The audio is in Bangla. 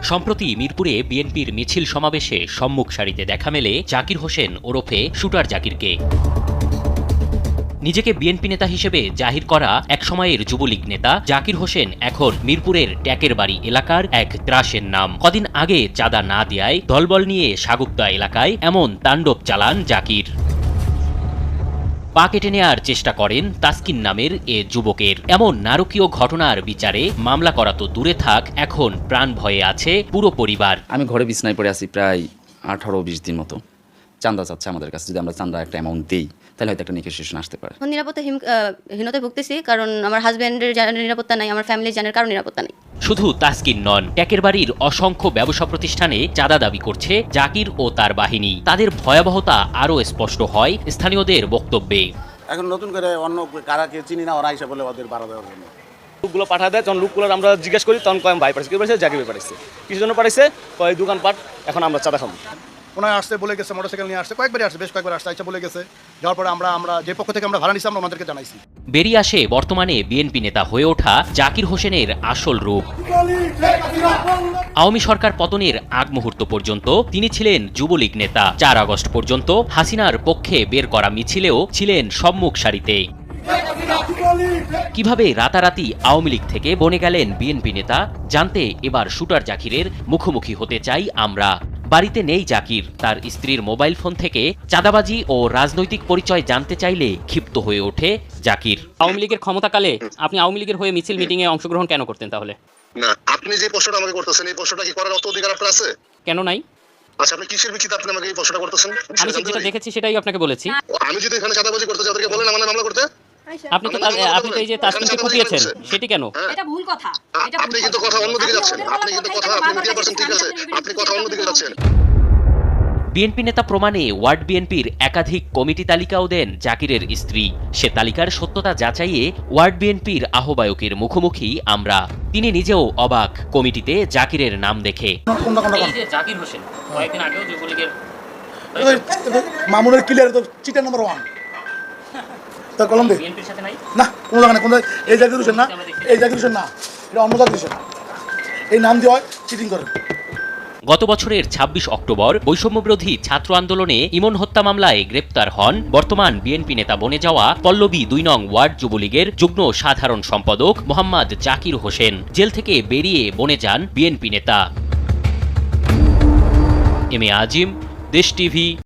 সম্প্রতি মিরপুরে বিএনপির মিছিল সমাবেশে সম্মুখ সারিতে দেখা মেলে জাকির হোসেন ওরফে শুটার জাকিরকে। নিজেকে বিএনপি নেতা হিসেবে জাহির করা একসময়ের যুবলীগ নেতা জাকির হোসেন এখন মিরপুরের ট্যাকের বাড়ি এলাকার এক ত্রাসের নাম। কদিন আগে চাঁদা না দেয়ায় দলবল নিয়ে সাগুপ্তা এলাকায় এমন তাণ্ডব চালান জাকির। পা কেটে নেয়ার চেষ্টা করেন তাসকিন নামের এ যুবকের। এমন নারকীয় ঘটনার বিচারে মামলা করা তো দূরে থাক, এখন প্রাণ ভয়ে আছে পুরো পরিবার। আমি ঘরে বিছনায় পড়ে আছি প্রায় 18-20 দিন মতো। চাঁদা চাচ্ছে আমাদের কাছে, যদি আমরা চাঁদা একটা অ্যামাউন্ট দিই তাহলে হয়তো একটা নেগোসিয়েশন আসতে পারে। নিরাপত্তাহীনতায় ভুগতেছি, কারণ আমার হাজব্যান্ডের জানের নিরাপত্তা নাই, আমার ফ্যামিলির জানের কারণ নিরাপত্তা নেই। শুধু তাসকিন নন, ট্যাকের বাড়ির অসংখ্য ব্যবসা প্রতিষ্ঠানে চাঁদা দাবি করছে জাকির ও তার বাহিনী। তাদের ভয়াবহতা আরও স্পষ্ট হয় স্থানীয়দের বক্তব্যে। এখন নতুন করে অন্য কারাকে চিনি না, ওরা হিসাব বলে ওদের বাড়া দেওয়ার জন্য লোকগুলো পাঠা দেয়। তখন লোকগুলো আমরা জিজ্ঞেস করি, তখন কয়েক ভাই পাঠাইছে, কি পাঠাইছে, জাকির ভাই পাঠাইছে। কিছু জন্য পাঠাইছে, কয়েক দোকানপাট এখন আমরা চাঁদা খাবো। ওনার আসতে বলে গেছে, মোটরসাইকেল নিয়ে আসছে, কয়েকবারই আসছে, বেশ কয়েকবার আসছে, আচ্ছা বলে গেছে। যাওয়ার পরে আমরা যে পক্ষ থেকে আমরা ভাড়া নিচ্ছি আমরা ওনাদেরকে জানাইছি। বেরিয়ে আসে বর্তমানে বিএনপি নেতা হয়ে ওঠা জাকির হোসেনের আসল রূপ। আওয়ামী সরকার পতনের আগ মুহূর্ত পর্যন্ত তিনি ছিলেন যুবলীগ নেতা। 4 আগস্ট পর্যন্ত হাসিনার পক্ষে বের করা মিছিলেও ছিলেন সম্মুখ সারিতে। কিভাবে রাতারাতি আওয়ামী লীগ থেকে বনে গেলেন বিএনপি নেতা জানতে এবার শুটার জাকিরের মুখোমুখি হতে চাই আমরা। বাড়িতে নেই জাকির। তার স্ত্রীর মোবাইল ফোন থেকে চাঁদাবাজি ও রাজনৈতিক পরিচয় জানতে চাইলে ক্ষিপ্ত হয়ে ওঠে জাকির। আওয়ামী লীগের ক্ষমতাকালে আপনি আওয়ামী লীগের হয়ে মিছিল মিটিংয়ে অংশগ্রহণ কেন করতেন তাহলে? না, আপনি যে প্রশ্নটা আমাকে করতেছেন এই প্রশ্নটা কি করার অত অধিকার আপনার আছে? কেন নাই? আচ্ছা, আপনি কিসের ভিত্তিতে আপনি আমাকে এই প্রশ্নটা করতেছেন? আমি যেটা দেখেছি সেটাই আপনাকে বলেছি। আমি যদি এখানে চাঁদাবাজি করতে যাই, ওদেরকে বলেন আমার মামলা করতে। আপনি তো এই যে তাসকিনকে কুপিয়েছেন, সেটি কেন? এটা ভুল কথা। আপনি কিন্তু কথা অন্যদিকে যাচ্ছেন। আপনি মিডিয়া পারসন, ঠিক আছে, আপনি কথা অন্যদিকে যাচ্ছেন। বিএনপি নেতা প্রমাণে ওয়ার্ড বিএনপির একাধিক কমিটি তালিকাও দেন জাকিরের স্ত্রী। সে তালিকার সত্যতা যাচাইয়ে ওয়ার্ড বিএনপির আহ্বায়কের মুখোমুখি আমরা। তিনি নিজেও অবাক কমিটিতে জাকিরের নাম দেখে। এই যে জাকির হোসেন কয়েকদিন আগেও যুবলীগের মামুনের ক্লিয়ার তো চিটার নাম্বার 1 তার কলম দে। বিএনপির সাথে নাই না, কোন জায়গা কোন এই জাকির হোসেন না, এই জাকির হোসেন না, এটা অন্য জাকির হোসেন। এই নাম দিয়ে হয় চিটিং করে। গত বছরের 26 অক্টোবর বৈষম্যবিরোধী ছাত্র আন্দোলনে ইমন হত্যা মামলায় গ্রেপ্তার হন বর্তমান বিএনপি নেতা বনে যাওয়া পল্লবী 2 নং ওয়ার্ড যুবলীগের যুগ্ম সাধারণ সম্পাদক মোহাম্মদ জাকির হোসেন। জেল থেকে বেরিয়ে বনে যান বিএনপি নেতা। এম এ আজিম, দেশ টিভি।